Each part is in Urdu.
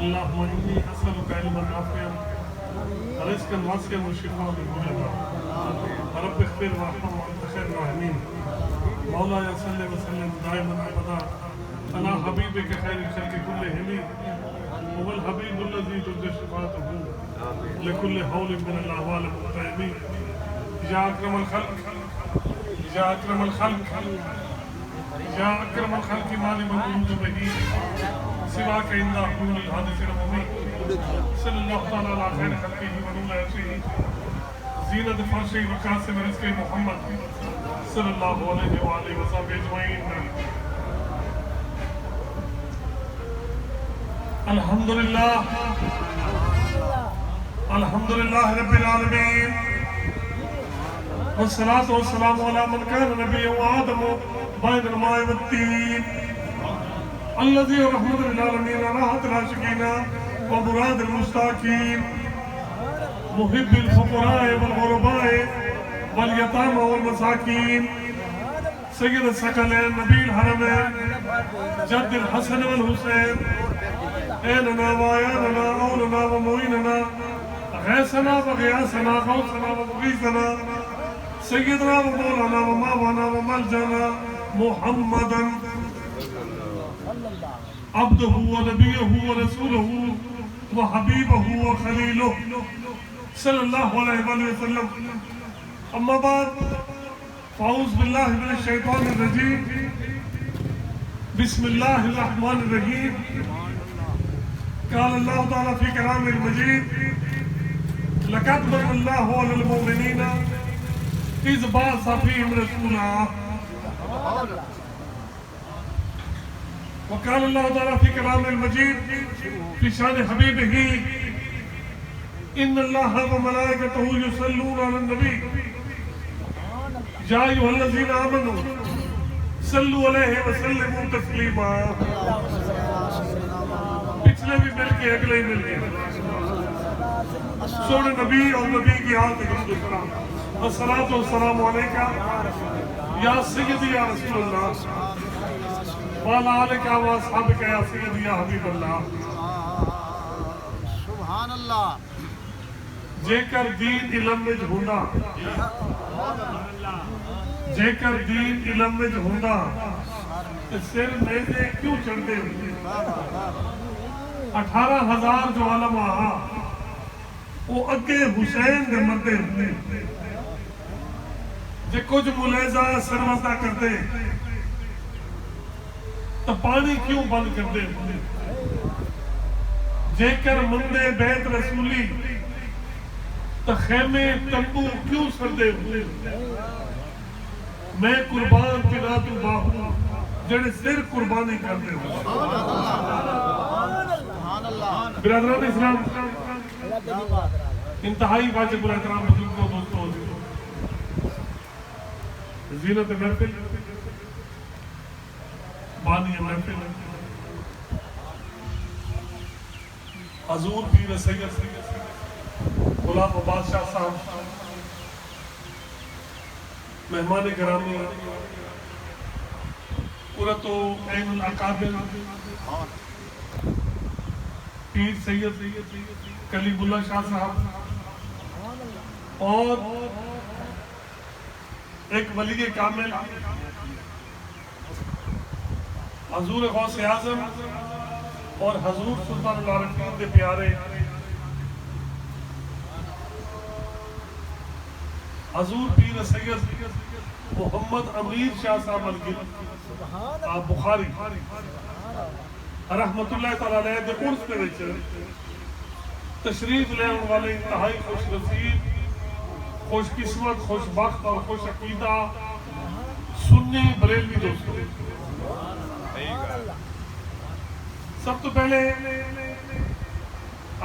اللهم إني أسألك علما نافعا رزقا واسعا وشفاء من كل داء رب اغفر وارحم وأنت خير الراحمين مولاي صل وسلم دائما أبدا على حبيبك خير الخلق كلهم هو الحبيب الذي ترجى شفاعته لكل حول من الأهوال المقتئمين يا أكرم الخلق يا أكرم الخلق يا أكرم الخلق ما لمن أمت به سواك عند حلول الحادث الأممي صلى الله تعالى على خير خلقه ونور عرشه زينة فرشه وقاسم رزق محمد صلى الله عليه وآله وصحبه أجمعين الحمد لله رب العالمين والصلاة والسلام على من كان نبيا وآدم بين الماء والطين الذي رحمة للعالمين راحة العاشقين ومراد المشتاقين محب الفقراء والغرباء واليتامى والمساكين سيد الثقلين نبي الحرمين جد الحسن والحسين إننا وعياننا أولنا ومعيننا غيثنا وغياثنا غوثنا ومغيثنا سيدنا ومولانا وماوانا وملجانا محمدا عبده ونبيه ورسوله وحبيبه وخليله صلى الله عليه وسلم أما بعد فأعوذ بالله من الشيطان الرجيم بسم الله الرحمن الرحيم قال الله تعالى في كلامه المجيد لقد من الله على المؤمنين إذ بعث فيهم رسولا وقال الله تعالى في كلامه المجيد في شان حبيبه إن الله وملائكته يصلون على النبي يا أيها الذين آمنوا صلوا عليه وسلموا تسليما پچھلے بھی مل کے اگلے ہی مل کے سونے نبی اور نبی کی حالت السلام الصلاة والسلام علیکہ یا سیدی یا رسول اللہ وعلى آلك وأصحابك يا سيدي يا حبيب الله سبحان اللہ جے کر دین علم میں ہوندا جے کر دین علم میں ہوندا تے سر میرے کیوں چڑھتے ہوئے 18,000 جو علماء وہ اگے حسین دے مردے ہوتے جے کچھ ملیزہ سروتا کرتے تو پانی کیوں بند کر دے جے کر مندے بیت رسولی تو خیمے تنبو کیوں سر دے میں قربان پنا تو باہو جڑے سر قربانی کر دے برادران اسلام انتہائی واجب الاحترام بزرگوں دوستوں زینت محفل بانی محفل حضور پیر سید غلام عباس شاہ صاحب مہمان گرامی قرۃ عین الاکابر پیر سید کلیم اللہ شاہ صاحب اور ایک ولی کامل حضور غوث اعظم اور حضور سلطان العارفین کے پیارے حضور پیر سید محمد امیر شاہ صاحب الگل بخاری رحمت اللہ تعالیٰ علیہ دے عرص کے وچ تشریف لے والے انتہائی خوش نصیب خوش قسمت خوش بخت اور خوش عقیدہ سنی بریلوی دوستوں سب تو پہلے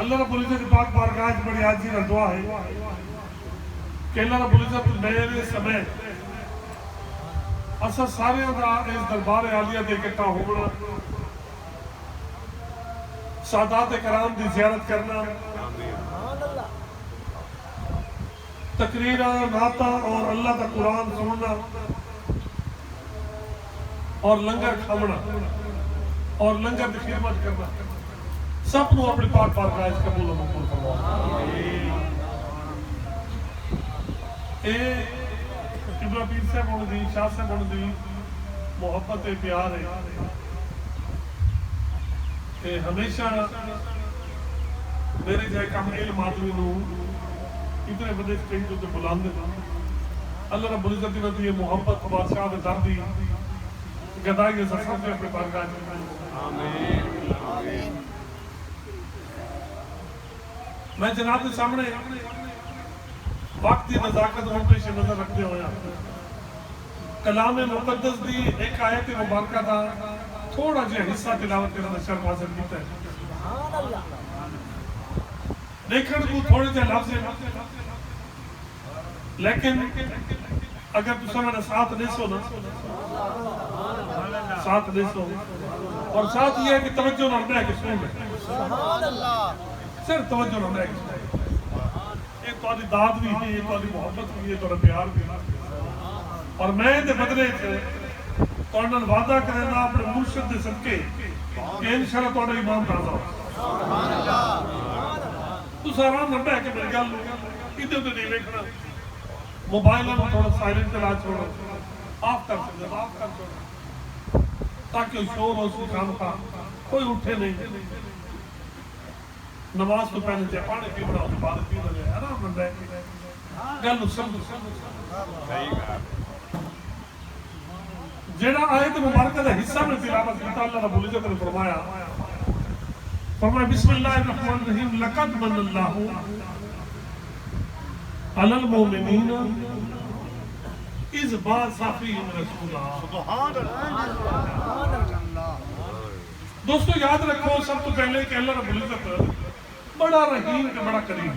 اللہ رب العزت پاک بارگاہ بڑی عاجزی نال دعا ہے کہ اللہ رب العزت میرے سمیت اسا سارے دا اس دربار عالیہ دے اکٹھا ہونا سادات کرام دی زیارت کرنا تقریرہ نعتہ اور اللہ کا قرآن سننا اور لنگر کھانا اور لنگر کی خدمت کرنا سب نو اپنی پاک بارگاہ وچ قبول و مقبول فرما. اے ابن پیر صاحب ہونے دی شاہ صاحب ہونے دی محبت پیار ہے کہ ہمیشہ میرے جائے کام علم آدمی نو اتنے بڑے سٹیج تے بلاندے اللہ رب العزت نے تو یہ محبت بادشاہ دے در دی گدائی سے سب سے اپنے بارگاہ میں. آمین. میں جناب کے سامنے وقت کی نزاکت اور پیش نظر رکھتے ہویا کلام مقدس دی ایک آیت مبارکہ دا تھوڑا جہا حصہ تلاوت کرنا شرم حاصل کیتا ہے. دیکھن کو تھوڑے جہا لفظ ہے لیکن اگر تسا میرا ساتھ نہیں سو نا ساتھ نہیں سو اور ساتھ یہ ہے کہ توجہ نہ رہے کہ سن صرف توجہ نہ رہے کہ یہ تہاڈی داد بھی ہے یہ تہاڈی محبت بھی ہے تہاڈا پیار بھی ہے اور میں دے بدلے تہاڈے نال وعدہ کرنا اپنے مرشد دے صدقے کہ انشاءاللہ تہاڈا ایمان تازہ ہو. سبحان اللہ. تسا آرام نہ بیٹھ کے میری گل ادھر ادھر نہیں ویکھنا موبائل میں تھوڑا سائلنٹ چلا چھوڑو آف کر سکتے آف کر چھوڑو تاکہ شور ہو اس کام کا کوئی اٹھے نہیں. نماز تو پہلے جائے پانے پی بڑا ہوتا بعد پی لگے آرام نہ بیٹھ گل سمجھ جیڑا آیت مبارکہ دا حصہ میں تلاوت کیتا اللہ رب العزت نے فرمایا بسم اللہ الرحمن الرحیم لقد من اللہ علی المؤمنین اذ بعث فیہم رسولا. سبحان اللہ. دوستو یاد رکھو سب تو پہلے کہ اللہ رب العزت بڑا رحیم کہ بڑا کریم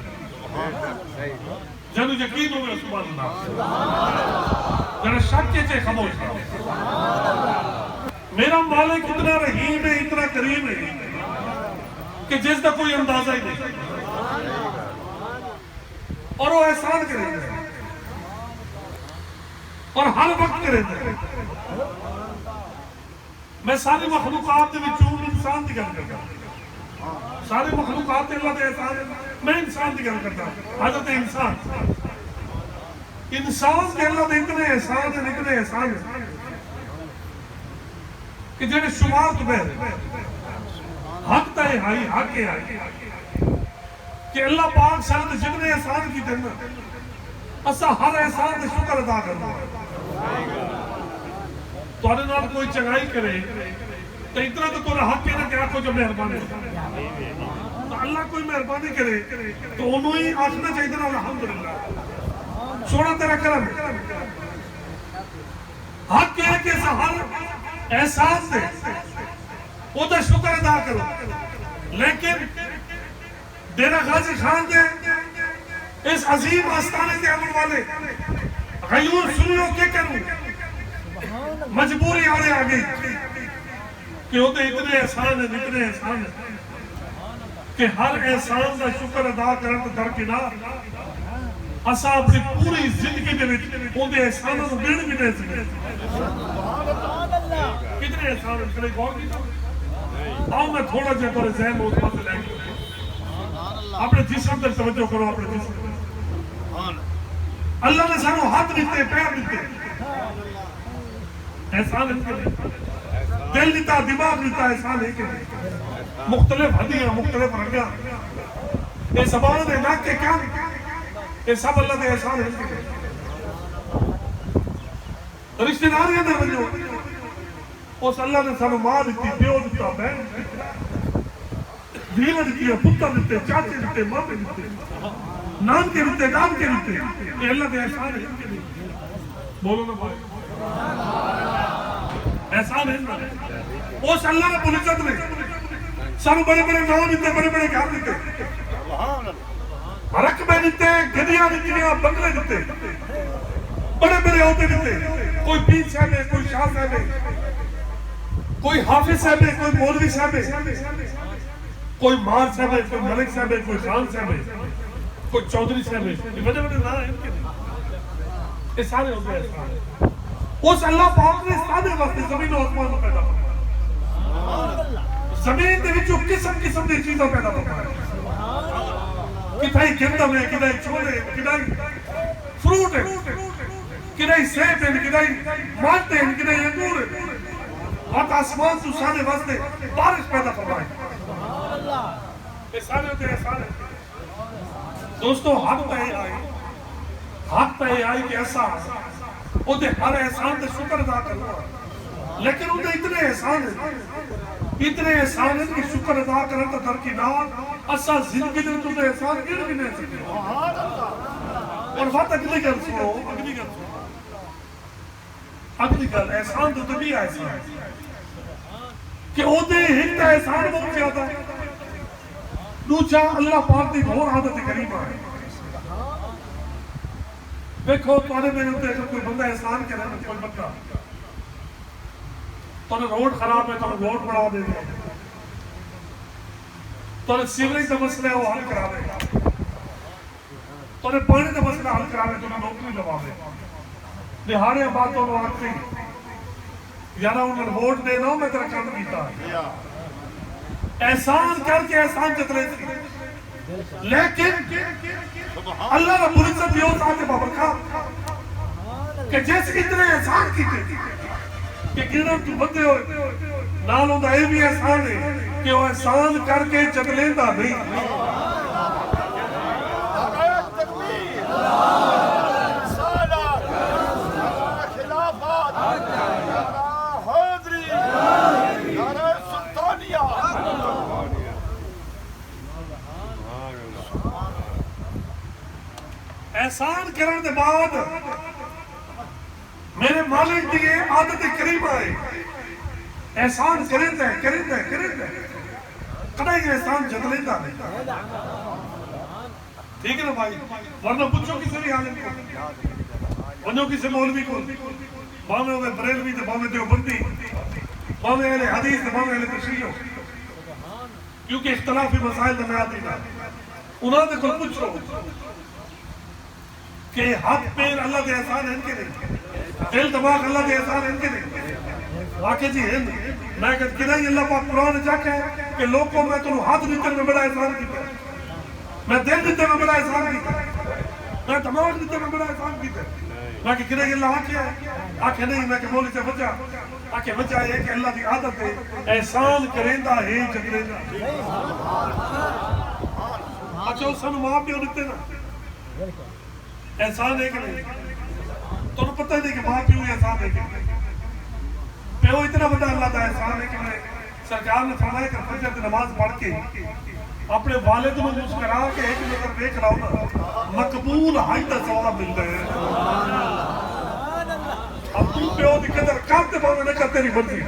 ہے. جنو یقین ہو گیا سبحان اللہ جنو شک کے چھے خاموش ہے. میرا مالک اتنا رحیم ہے اتنا کریم ہے کہ جس دا کوئی اندازہ ہی نہیں اور وہ احسان کرے گا اور ہر وقت کرے گا. میں ساری مخلوقات کے وچوں انسان کی گل کرتا ہوں. ساری مخلوقات اللہ کے احسان میں انسان کی گل کرتا ہوں. حضرت انسان کے اللہ کے اتنے احسان ہیں کہ جنہیں شمار تو بہر حق تا ہے ہائی حق ہے کہ اللہ پاک سارے جتنے احسان کی دینا اسا ہر احسان دے شکر ادا کرنا. تواڈے نال کوئی چنگائی کرے تو اتنا تو تہاڈا حق ہے نا کہ آکھو جو مہربانی تو اللہ کوئی مہربانی کرے تو انہوں ہی آخنا چاہیے نا الحمدللہ سونا تیرا کرم ہے. حق ہے کہ ہر احساس دے وہ تو شکر ادا کرو لیکن ڈیرہ غازی خان دے اس عظیم آستانے کے عمل والے غیور سنیوں کے کروں مجبوری آنے آگئی کہ وہ تو اتنے احسان ہیں کہ ہر احسان کا شکر ادا کرنے درکنار اسا اپنی پوری زندگی دے وچ اون دے احساناں نوں گن بھی نہیں سکدے. کتنے احسان ہیں کدے غور کیتا؟ آؤ میں تھوڑا جہا تھوڑے ذہن میں اس پاس لے کے اپنے جسم تے توجہ کرو. اپنے جسم اللہ نے سانو ہاتھ دیتے پیر دیتے احسان ہے کہ دل دیتا دماغ دیتا احسان ہے کہ مختلف ہڈیاں مختلف رنگاں یہ زبان دے ناک کے کان یہ سب اللہ دے احسان ہے. رشتہ داریاں دے وجوں اس اللہ نے سانو ماں دیتی پیو دیتا بہن دیوہ دیتی پتر دیتے چاچے دیتے مامے دیتے نام کے دیتے نام کے دیتے یہ اللہ دے احسان ہے. بولو نا بھائی احسان ہے نا. اس اللہ رب العزت نے سانو بڑے بڑے نام دیتے بڑے بڑے گھر دیتے رقبے دیتے گدیاں دیتیاں بنگلے دیتے بڑے بڑے عہدے دیتے. کوئی پیر صاحب ہے کوئی شاہ صاحب ہے کوئی حافظ صاحب ہے کوئی مولوی صاحب ہے کوئی مار صاحب ہے کوئی ملک صاحب ہے کوئی خان صاحب ہے کوئی چودھری صاحب ہے. یہ بڑے بڑے نام ہیں ان کے یہ سارے عہدے احسان ہیں. اس اللہ پاک نے سارے وقت زمین و آسمان کو پیدا کیا زمین دے وچوں قسم قسم دی چیزاں پیدا فرمائے کدھائی گندم ہے کدھائی چھولے کدھائی فروٹ ہے کدھائی سیب ہے کدھائی مالٹے ہیں کدھائی انگور ہے ہاتھ آسمان تو سارے واسطے بارش پیدا فرمائے یہ سارے ہوتے ہیں سارے دوستو حق پہ آئی کہ ایسا وہ دے ہر احسان دے شکر ادا کرنا لیکن وہ دے اتنے احسان ہیں کہ شکر ادا کرنا تو در کی نام اسا زندگی دے تو دے احسان گر بھی نہیں سکتے اور بات اگلی گل سنو اگلی گل احسان تو بھی احسان کہ وہ دے ہی تا احسان بہت زیادہ دوچا اللہ پاک دی بہت عادت کریم ہے دیکھو تمہارے میں ہوتے ہیں کوئی بندہ احسان کرے کوئی بندہ تمہیں روڈ خراب ہے تمہیں روڈ بڑھا دے دے تمہیں سیوریج کا مسئلہ ہے وہ حل کرا دے تمہیں پانی کا مسئلہ حل کرا دے تمہیں نوکری لگا دے نہارے باتوں کو آتے یارا انہیں ووٹ دے دو میں تیرا کام کیتا ہے احسان کر کے احسان جتنے تھی لیکن اللہ رب العزت یہ ذات بابرکات کہ جیسے اتنے احسان کیتے کہ گرم تو بندے ہوئے نالوں دا یہ بھی احسان ہے کہ وہ احسان کر کے جتلیندہ نہیں احسان کرنے دے بعد میرے مالک دیئے عادت کریم آئے احسان کریں دے کڑائی احسان جتلیندہ نہیں ٹھیک ہے نا بھائی ورنہ پوچھو کسی بھی حالت کو ونجو کسی مولوی کو باویں ہوئے بریلوی تے باویں دیوبندی باویں اہل حدیث تے باویں اہل تشریح کیونکہ اختلافی مسائل میں آتی نا انہوں نے کل پوچھو کہ ہاتھ پیر اللہ دے احسان ہیں کہ نہیں دل دماغ اللہ دے احسان ہیں کہ نہیں واقع جی ہیں میں کہتا ہی اللہ پاک قرآن چاہتا ہے کہ لوگوں میں تنہوں ہاتھ دیتے میں بڑا احسان کیتا میں دل دیتے میں بڑا احسان کیتا میں دماغ دیتے میں بڑا احسان کیتا میں کہ کنہیں اللہ آکھیا ہے آکھے نہیں میں کہ مولی سے بچا آکھے بچا ہے کہ اللہ دی عادت ہے احسان کریندہ ہے جتریندہ اچھا اس سنو ماں پیو دیتے نا احسان ہے کہ نہیں تو انہوں پتہ نہیں کہ ماں پیو احسان ہے کہ نہیں پیو اتنا بڑا اللہ دا احسان ہے کہ میں سرکار نے فرمایا کہ فجر کی نماز پڑھ کے اپنے والد میں مسکرا کے ایک نظر دیکھ رہا ہوں نا مقبول ہائی تا ثواب ملتا ہے اب تو پیو دی قدر کرتے باویں نہ کرتے نہیں مرضی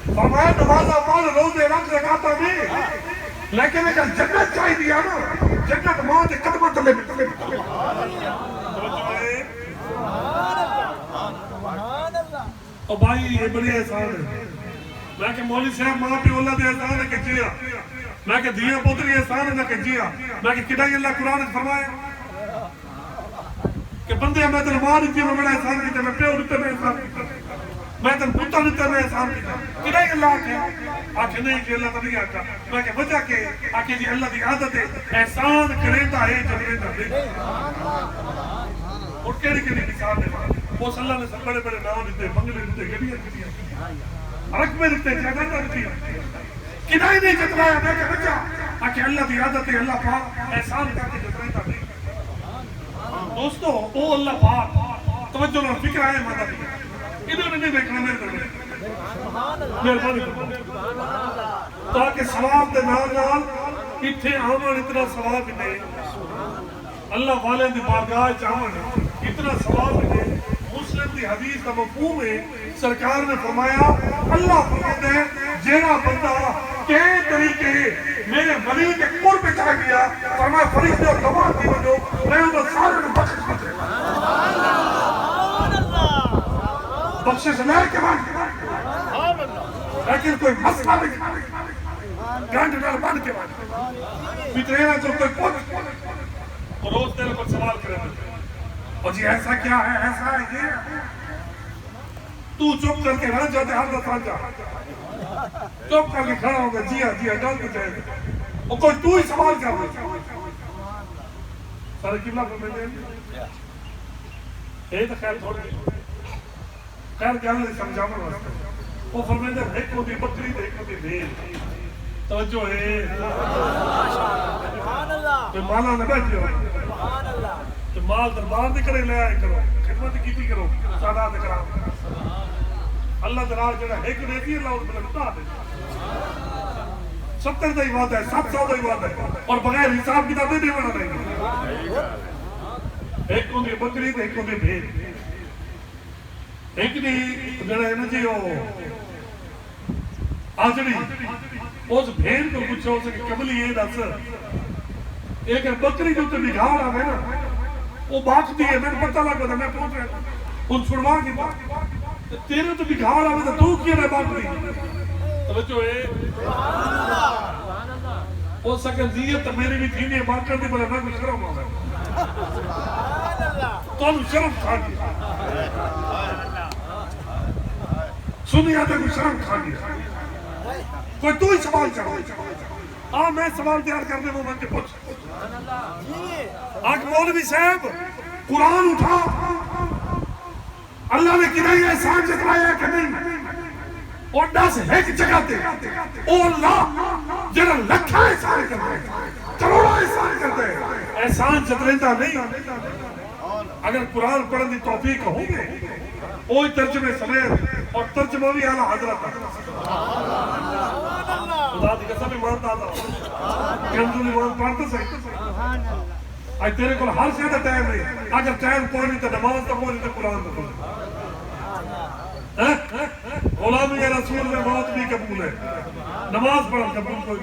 فرمایا نمازہ پڑھ روزے رکھ زکاتہ بھی لیکن اگر جنت چاہی دیا نا جنت ماں دے قدمہ تلے بھی اور بھائی یہ بڑی احسان ہے میں کہ مولی صاحب ماں پہ اللہ دے احسان ہے کہ جیا میں کہ دیا پوتری احسان ہے نہ کہ جیا میں کہ کدھائی اللہ قرآن نے فرمایا کہ بندے میں تن ماں دیتی میں بڑا احسان کیتا میں پیو دیتے میں احسان کیتا میں تن پتہ دیتے میں احسان کیتا کدھائی اللہ آکھے نہیں کہ اللہ تبھی آکھا میں کہ وجہ کہ آکھے جی اللہ دی عادت ہے احسان کریندہ ہے جبریندہ نہیں اور کیڑی مثال دے وہ صلی اللہ نے سب بڑے بڑے نام دیتے بنگلے دیتے گڑیاں رقبے دیتے جگہ دیتے کنائی نہیں جتلایا میں کہ بچہ آکھے اللہ دی عادت ہے اللہ پاک احسان کر کے جتریندہ نہیں دوستو او اللہ پاک توجہ نہ فکر آئے مدد انہوں نے نہیں دیکھنا میرے کرنے مہربانی کرنا تاکہ ثواب دے نال نال اتھے آمن اتنا ثواب نہیں اللہ والے دی بارگاہ چاہمن اتنا ثواب نہیں مسلم دی حدیث کا مفہوم ہے سرکار نے فرمایا اللہ فرماتے ہیں جیڑا بندہ کئی طریقے میرے ولی کے قرب چاہ گیا فرمایا فرشتے اور گواہ کی وجہ میں انہیں سارے نے بخشش کرتے بخشش لے کے بعد لیکن کوئی مسئلہ نہیں گانٹ ڈال بند کے بعد بترینا جو کوئی پوچھ اور روز تیرے پر سوال کرے اور جی ایسا کیا ہے ایسا ہے یہ تو چپ کر کے رہ جاتے ہر دفعہ جا چپ کر کے کھڑا ہوگا جی ہاں ڈال کے جائے اور کوئی تو ہی سوال کر رہے سارے قبلہ پر ملے یہ تو خیر تھوڑے خیر کیا نہیں سمجھانا واسطے وہ فرمائے دے ایک کو دی بکری دے ایک کو دی بھیڑ توجہ ہے تو مالا نہ بیٹھ جاؤ تو مال دربار دے کرے لے آئے کرو خدمت کیتی کرو سادات کرام اللہ دراز جڑا ایک دیتی اللہ اس بلند بتا دے 70 دا ہی وعدہ ہے 700 دا ہی وعدہ ہے اور بغیر حساب کتاب دے دیوانا نہیں ایک کو دی بکری دے ایک کو دی بھیڑ ایک دی جڑا ہے نا جی وہ آجڑی اس بھیڑ کو پوچھو اسے کہ کملی یہ دس ایک بکری جو تے بگھاڑ آوے نا وہ بات دی ہے میں پتہ لگا تھا میں پہنچ رہا ان چھڑوا کی بات تیرے تو بگھاڑ آوے تو کیا رہے بات دی توجہ ہے وہ سکن دیئے تو میری بھی تھینی ہے بات کر دی بلے میں کوئی شرم آوے تو انہوں شرم کھا گیا سنی آتے کوئی شرم کھا گیا کوئی تو ہی سوال کرو میں سوال تیار کرنے وہ من کے پوچھ آج مولوی صاحب قرآن اٹھا اللہ نے کنائی احسان جتلایا کہ نہیں اور 10 ایک جگہ دے او اللہ جنہا لکھا احسان کرتے کروڑا احسان کرتے احسان جتلیندہ نہیں اگر قرآن پڑھن دی توفیق ہوں گے اوہی ترجمے سمیت اور ترجمہ بھی اعلیٰ حضرت خدا دی قسم ایمان داتا کمزوری ایمان پڑھتا سکتا آج تیرے کو ہر شہدہ ٹائم نہیں اگر ٹائم کوئی نہیں تو نماز تو کوئی نہیں تو قرآن تو کوئی غلامی رسول میں موت بھی قبول ہے نماز پڑھن قبول کوئی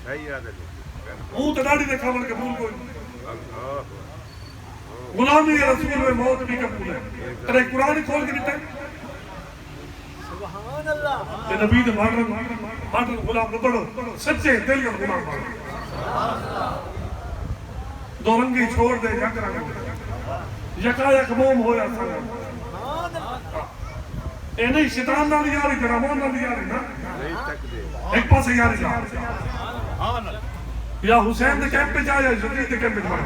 نہیں منہ تو ڈاڑی دیکھا من قبول کوئی نہیں غلامی رسول میں موت بھی قبول ہے ارے قرآن ہی کھول کے دیتا ہے کہ نبی دے مارن غلام نہ بڑھو سچے دل کا غلام بڑھو دو رنگی چھوڑ دے یکا یک موم ہویا سنگا اے نہیں شیطان نہ لیا رہی درمان نہ لیا رہی نا ایک پاس ہے یاری جا یا حسین دے کیمپ پہ جائے یا یزید دے کیمپ پہ جائے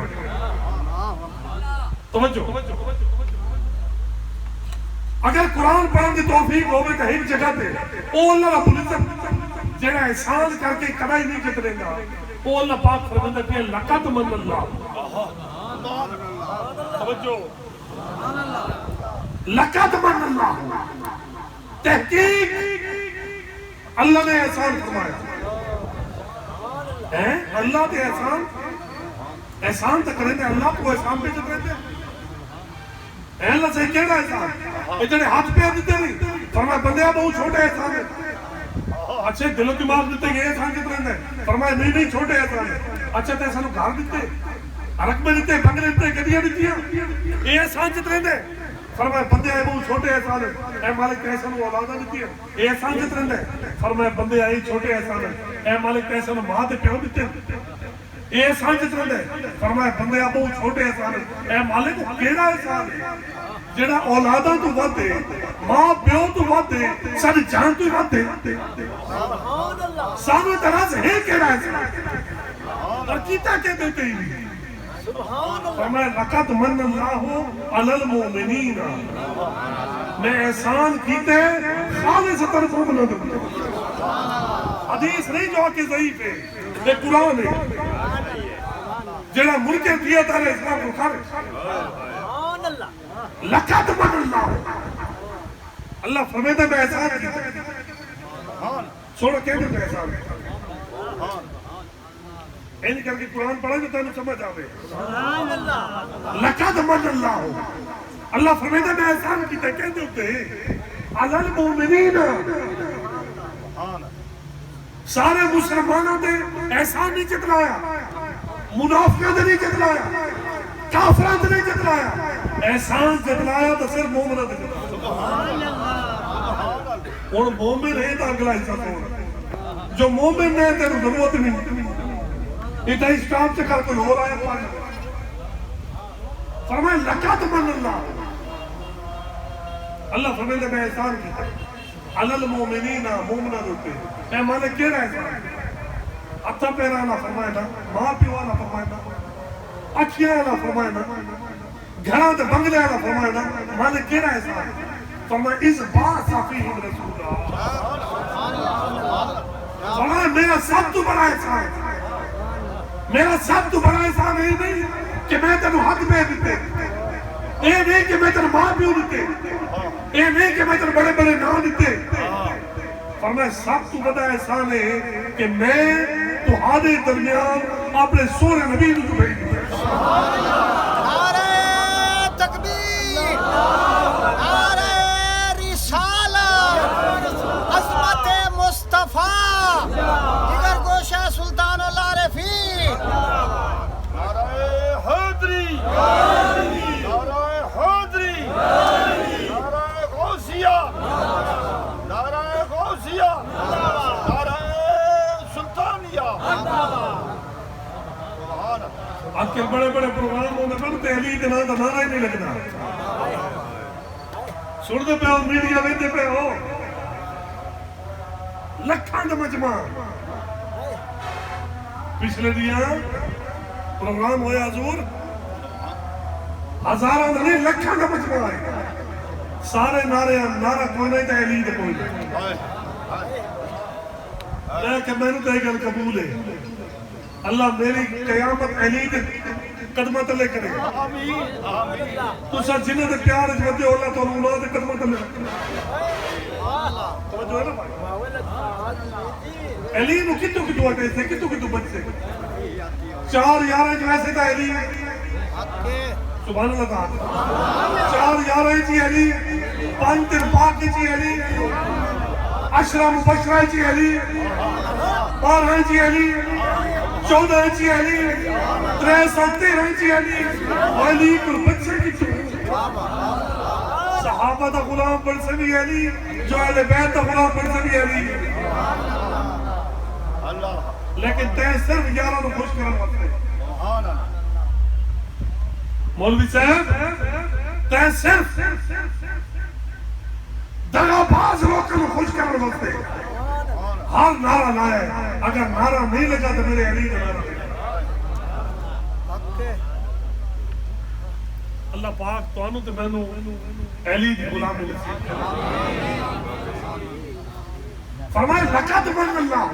توجہ اگر قرآن پڑھن دی توفیق ہوئے کہیں جگہ دے او اللہ رب العزت جنہا احسان کر کے کڑائی نہیں جتنے گا او اللہ پاک فرمندہ کہ لقد من اللہ توجہ لقد من اللہ تحقیق اللہ نے احسان فرمایا اللہ نے احسان تو کریں دے اللہ کو احسان پہ جتنے دے اللہ سے کہنا احسان اتنے ہاتھ پہ دیتے نہیں فرمایا بندے بہت چھوٹے احسان ہے اچھے دل و دماغ دیتے یہ احسان کتنے دے فرمایا نہیں چھوٹے احسان ہے اچھا تے سانو گھر دیتے عرق میں دیتے بنگلے دیتے گدیاں دیتیاں یہ احسان کتنے دے فرمایا بندے آئے بہت چھوٹے احسان ہے اے مالک کیسے نو اولادہ دیتی ہے یہ احسان کتنے دے فرمایا بندے آئے چھوٹے احسان ہے اے مالک کیسے نو ماں دے پیو دیتے یہ احسان جتنا دے فرمایا بندے آپ بہت چھوٹے احسان ہے اے مالک کیڑا احسان ہے جڑا اولاداں تو ود دے ماں پیو تو ود دے ساری جان تو ود دے سانو طرح سے ہے کیڑا احسان اور کیتا کہ دیتے ہی فرمایا لقد من اللہ علی المؤمنین میں احسان کیتے خالصتاً مومنوں دے حدیث نہیں جو کہ ضعیف ہے یہ قرآن ہے جڑا ملکے دیا تارے اسلام کو کھارے لقد من اللہ اللہ فرمیدہ میں احسان کیتے چھوڑا کہنے میں احسان کیتے این کر کے قرآن پڑھا جو تینوں سمجھ آوے لقد من اللہ اللہ فرمیدہ میں احسان کیتے کہتے ہوتے ہیں علی المؤمنین سارے مسلمانوں نے احسان نہیں جتلایا منافقوں نے نہیں جتلایا کافروں نے نہیں جتلایا احسان جتلایا تو صرف مومنوں نے جتلایا اور مومن ہے تو اگلا حصہ سونا جو مومن ہے تیرے ضرورت نہیں اتنا اسٹاف سے کر کوئی ہو رہا ہے فرمائے لقد من اللہ اللہ فرمائے میں احسان کیتا علی المومنین مومنہ دوتے اے مانے کیڑا احسان اتھا پیرا اللہ فرمائے نا ماں پیو اللہ فرمائے نا اکھیاں اللہ فرمائے نا گھراں تے بنگلے اللہ فرمائے نا مانے کیڑا احسان فرمائے اس بات فیہم رسول اللہ فرمائے میرا سب تو بڑا احسان میرا سب تو بڑا احسان ہے نہیں کہ میں تینوں حق میں دیتے اے نہیں کہ میں تینوں ماں پیو دیتے اے نہیں کہ میں تینوں بڑے بڑے نام دیتے فرمائے سب تو بڑا احسان ہے کہ میں تہاڈے درمیان اپنے سونے نبی کو بھیج دیا نعرہ تکبیر نعرہ رسالت عظمت مصطفیٰ دیگر گوشہ سلطان العارفین نعرہ حیدری نعرہ حیدری نعرہ غوثیہ نعرہ غوثیہ نعرہ سلطانیہ آج کے بڑے بڑے پروگراموں میں بڑھتے علی کے نام کا نعرہ ہی نہیں لگنا سنتے پہ ہو میڈیا ویندے پہ ہو لکھاں دا مجمع پچھلے دیا پروگرام ہویا حضور ہزاراں دا نہیں لکھاں دا مجمع ہے سارے نعرہ کوئی نہیں تھا علی دے کوئی نہیں لیکن میں نے تو ایک گل قبول ہے اللہ میری قیامت علی کے قدمہ تلے کرے گا تو سا جنہ دے پیار اس ودے اللہ تو اللہ دے قدمہ تلے توجہ ہے نا بھائی علی نو کتو کتو اٹے سے کتو بچ سے 4 یارہ جو ایسے تھا علی سبحان اللہ تعالی 4 یارہ جی علی 5 تر پاک جی علی 10 مبشرہ جی علی 12 جی علی 14 جی علی 13 جی علی علی کو بچے کی صحابہ دا غلام بن سے بھی علی جو اہل بیت دا غلام بن سے بھی علی لیکن تے صرف یارہ نو خوش کرن واسطے مولوی صاحب تے صرف دغا باز لوگوں کو خوش کرن واسطے ہر نعرہ لائے اگر نعرہ نہیں لگا تو میرے علی کا نعرہ اللہ پاک تو انو تے مینوں علی دی غلامی نصیب فرمائے لقد من اللہ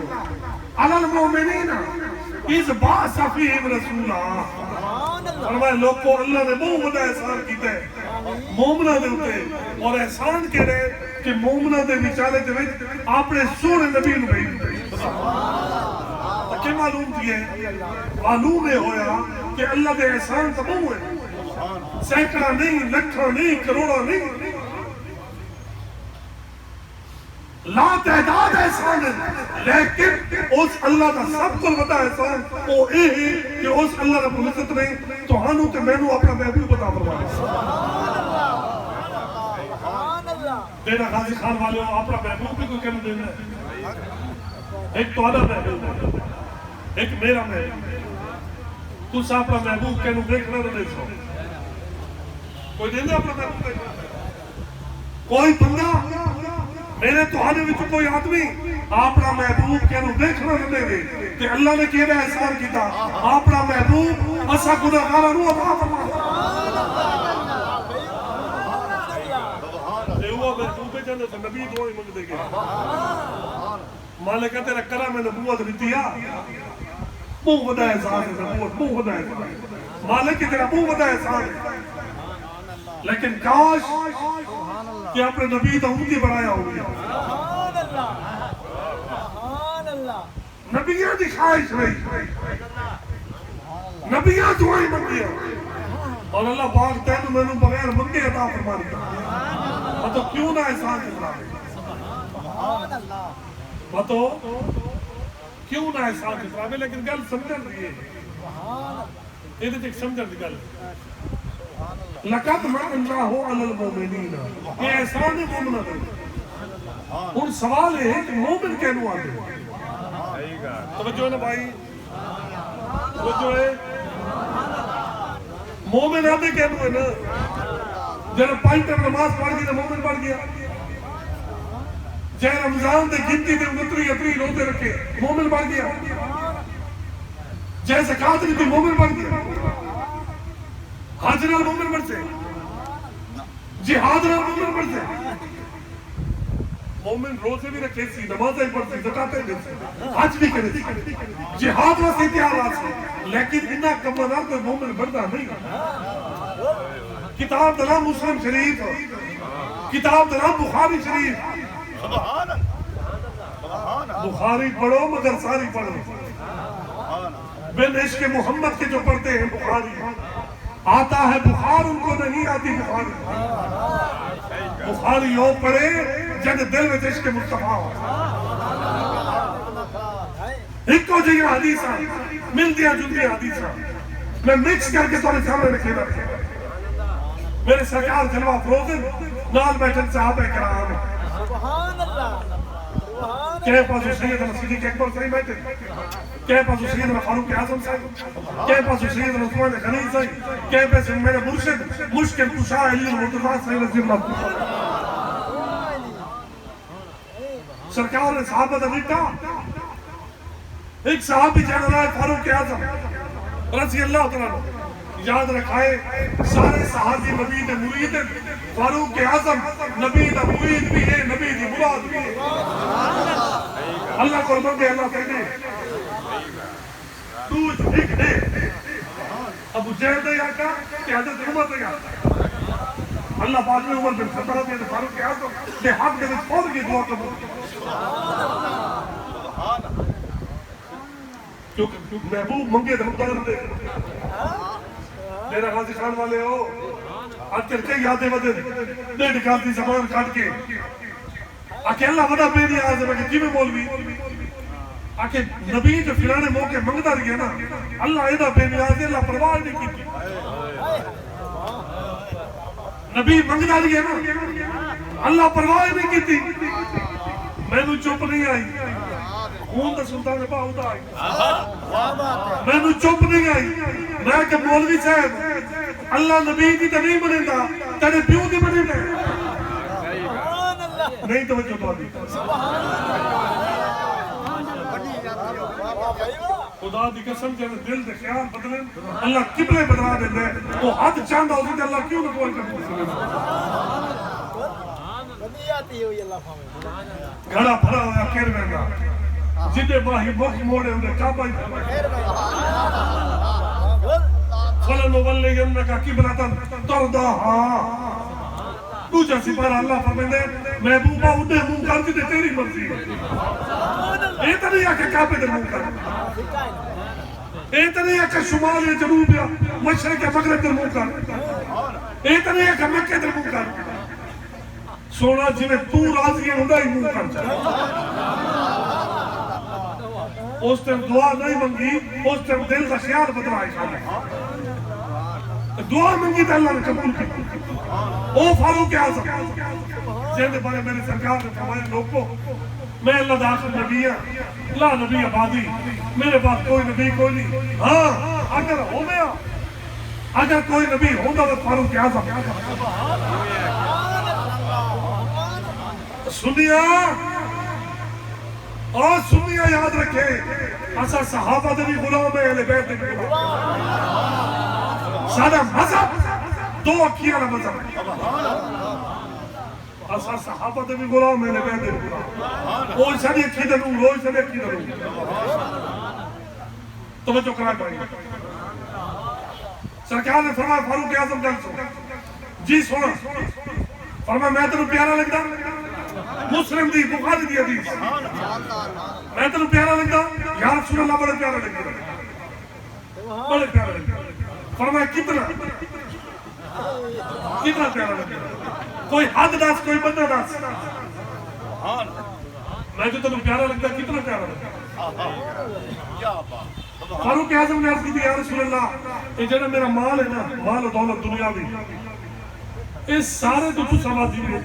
علی المومنین اذ بعث فیہم رسولا فرمائے لوگ کو اللہ نے بہت بڑا احسان کیتا ہے مومنہ دے ہوتے اور احسان کے رہے کہ مومنہ دے بیچارے دے وچ اپنے سونے نبی نو بھیج دے کہ معلوم تھی ہے معلوم ہے ہویا کہ اللہ دے احسان تو بہت ہے سینکڑا نہیں لکھا نہیں کروڑا نہیں لا تعداد احسان ہے لیکن اس اللہ کا سب کو بتا احسان وہ اے ہے کہ اس اللہ رب العزت نے تو ہانو تے مینوں اپنا محبوب بتا فرمایا دینا غازی خان والے ہو اپنا محبوب بھی کوئی کم دینا ہے ایک تو آدھا محبوب ہے ایک میرا محبوب تو سا اپنا محبوب کہنو دیکھنا نہ دیکھ سو کوئی دینا اپنا محبوب دیکھنا کوئی بندہ میرے تو آنے وچ کوئی آدمی اپنا محبوب کہنو دیکھنا نہ دے کہ اللہ نے کیڑا احسان کیتا اپنا محبوب اسا گناہگاراں نو عطا فرما محبوب جانے سے نبی دعائیں منگ دے گے مالکہ تیرا کرم نبوت رتیا بہت بڑا احسان ہے نبوت بہت بڑا احسان ہے مالک تیرا بہت بڑا احسان ہے لیکن کاش کہ اپنے نبی تو ان کی بڑھایا ہو گیا نبیاں دی خواہش رہی نبیاں دعائیں منگیا اور اللہ پاک تینوں میں نے بغیر منگے عطا فرما دیا تو کیوں نہ احسان کتنا بتو کیوں نہ احسان کتنا لیکن گل سمجھن رہی ہے یہ تو ایک سمجھن دی گل لقد من اللہ علی المومنین یہ احسان ہے مومنہ دے اور سوال ہے کہ مومن کہنو آگے توجہ ہے نا بھائی توجہ ہے مومن آدھے کہنو ہے نا جڑا 5 ٹائم نماز پڑھ گیا تو مومن بن گیا. جے رمضان دے گنتی تے اتری روزے رکھے مومن بن گیا. جے زکات دیتی مومن بن گیا. حج نال مومن بن سے, جہاد نال مومن بن سے. مومن روزے بھی رکھے سی, نمازیں پڑھتے, زکاتیں دیتے, حج بھی کرے سی, جہاد واسطے تیار آتے, لیکن انہاں کماں نال کوئی مومن بندا نہیں. کتاب دا نام مسلم شریف, کتاب دا نام بخاری شریف. سبحان اللہ, بخاری پڑھو مگر ساری پڑھو. بن عشق محمد کے جو پڑھتے ہیں بخاری, آتا ہے بخار ان کو نہیں آتی بخاری. بخاری وہ پڑھے جن دل میں عشق مصطفیٰ ہو. ایک کو جگہ حدیثاں مل دیا جل دیا حدیثاں میں مکس کر کے تمہارے سامنے رکھے رکھے. میرے سرکار جلوہ فروزن نال بیٹھن صحابہ کرام, کہے پاسو سیدنا صدیق اکبر صحیح بیٹھے, کہے پاسو سیدنا فاروق اعظم صاحب, کہے پاسو سیدنا عثمان غنی صاحب, کہے پاسو میرے مرشد مشکل کشا علی المرتضیٰ صاحب رضی اللہ عنہ. سرکار نے صحابہ دا لکھا, ایک صحابی جنرل ہے فاروق اعظم رضی اللہ تعالیٰ. یاد رکھائے سارے صحابی نبی دے مرید ہیں, فاروق اعظم نبی دا مرید بھی ہے, نبی دی مراد بھی ہے. اللہ کو بندے اللہ کہتے تو ایک ہے ابو جہل دے آقا کہ حضرت عمر دے آقا. اللہ پاک نے عمر بن خطاب دے فاروق اعظم دے حق دے فوت کی دعا قبول. کیونکہ محبوب منگے دے مقدر دے. میرا غازی خان والے ہو آج کل کئی یادیں ودے دے نکالتی زبان کھاٹ کے آکے اللہ ودا بے دیا آزم ہے کہ کی میں مولوی آکے نبی جو فلانے موقع منگتا رہی ہے نا, اللہ ایدہ بے نیازی اللہ پرواہ نہیں کی. نبی منگتا رہی ہے نا, اللہ پرواہ نہیں کی تھی. میں نو چپ نہیں آئی, خون دا سلطان باہودہ آئی, میں نو چپ نہیں آئی. میں کہ مولوی صاحب اللہ نبی کی تنہیں بنے دا تیرے پیو دی بنے دا نہیں توجہ تو آدھی. خدا دی قسم جب دل دے خیال بدلیں اللہ قبلے بدلا دے دے, وہ حد چاندہ ہوتی تھے اللہ کیوں نہ کوئی کرتے. گھڑا بھرا ہویا کیر میں جدے باہی مخ موڑے انہیں کعبہ ہی فَلَنُوَلِّيَنَّكَ قِبْلَةً تَرْضَاهَا. دوسرا سپارہ اللہ فرمائے محبوبہ انہیں منہ کر جدے تیری مرضی ہے. یہ تو نہیں ہے کہ کعبے دے منہ کر, یہ تو نہیں ہے کہ شمال یا جنوب یا مشرق یا مغرب دے منہ کر, یہ تو نہیں ہے کہ مکہ دے منہ کر. سونا جنہیں تو راضی ہے انہیں ہی منہ کر جائے. اس ٹائم دعا نہیں منگی, اس ٹائم دل کا خیال بدلائے خانے. دعا منگی تو اللہ نے قبول کی. او فاروق اعظم جہاں بارے میرے سرکار نے فرمایا لوگوں میں اللہ داخل نبی ہے, لا نبی آبادی, میرے پاس کوئی نبی کوئی نہیں. ہاں اگر ہو گیا, اگر کوئی نبی ہوگا تو فاروق اعظم. سنیا اور سنیا یاد رکھے, ایسا صحابہ دے بھی غلام ہے, اہل بیت دے بھی غلام. سادہ مذہب دو اکیاں نہ مذہب, ایسا صحابہ دے بھی غلام ہے, اہل بیت دے بھی غلام. وہ ساری اکھی دنوں, وہ ساری اکھی دنوں. توجہ کرائے بھائی. سرکار نے فرمایا فاروق اعظم گل سو, جی سونا. فرمایا میں تنوں پیارا لگتا, مسلم دی بخاری دی حدیث, میں تنوں پیارا لگتا, یا رسول اللہ بڑے پیارا لگتا, بڑے پیارا لگتا. فرمایا کتنا پیارا لگتا, کوئی حد داس کوئی بندہ داس. میں جو تنوں پیارا لگتا کتنا پیارا لگتا. فاروق اعظم نے عرض کی یا رسول اللہ یہ جنہا میرا مال ہے نا, مال و دولت دنیا بھی, اس سارے تو سماجی میں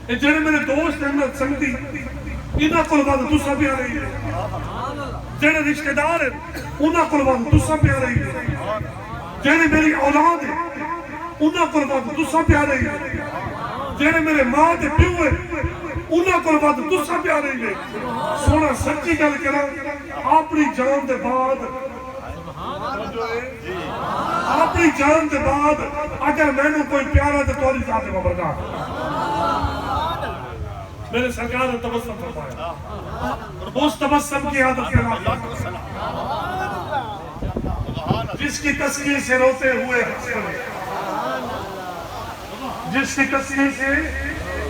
یہ جنہے میرے دوست ہیں سنگتی انہاں کو لبا تو سب بھی آ رہی ہے. جنہے رشتہ دار ہیں انہاں کو لبا تو سب بھی آ رہی ہے. جنہے میری اولاد ہیں انہاں کو ود تساں پیارے ہی جڑے میرے ماں دے پیو ہے انہاں کو ود تساں پیارے ہی سونا سچی گل کراں اپنی جان دے بعد اپنی جان دے بعد اگر میں نے کوئی پیارا تو توری ذات مبرکات میرے سرکار نے تبسم فرمایا اس تبسم کی عادت کے جس کی تسکین سے روتے ہوئے ہنس پڑے جس کی تسکین سے